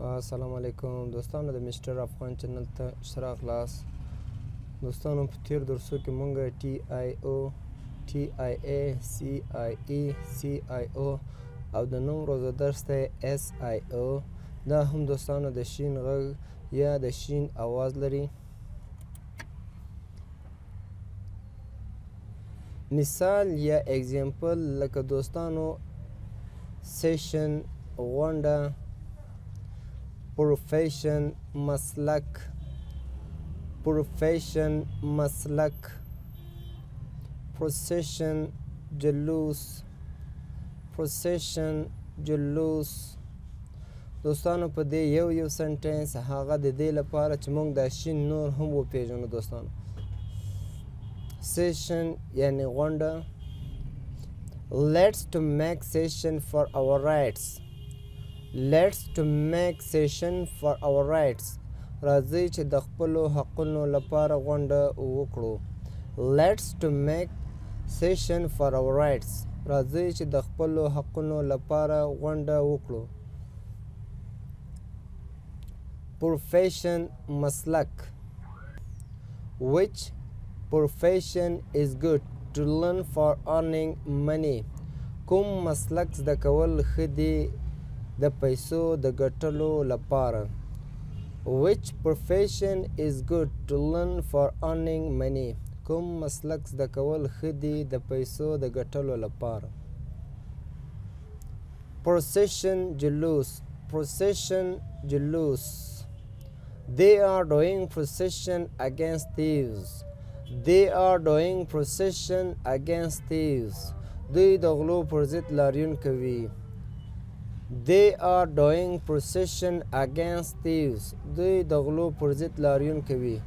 السلام علیکم دوستانو د مسټر افغان چینل ته ښه راغلاست. دوستانو په تیر درسو کې مونږ TIO TIA CIO او د نن ورځو درس ته SIO دا هم دوستانو د شین غږ یا د شین आवाज لري. مثال یا اگزامپل لکه دوستانو سیشن، غونډه، پروفیشن، مسلک، پروفیشن، مسلک، پروسیشن، جلوس، پروسیشن، جلوس. دوستانو په دې یو سنټنس هغه د دې لپاره چې موږ دا شین نور هم وپیژنو. دوستانو سیشن یعنی غونډه. Let's to make session for our rights. Let's to make session for our rights. راځئ چې د خپلو حقونو لپاره غونډه وکړو. Let's to make session for our rights. راځئ چې د خپلو حقونو لپاره غونډه وکړو. Profession، مسلک. Which profession is good to learn for earning money. کوم مسلک زده کول ښه دي د پیسو د ګټلو لپاره. Which profession is good to learn for earning money. کوم مسلک زده کول ښه دي د پیسو د ګټلو لپاره. Procession، جلوس. Procession، جلوس. They are doing procession against thieves. They are doing procession against thieves. دوی د غلو پر ضد لاریون کوي. They are doing procession against thieves. دوی د غلو پر ضد لاریون کوي.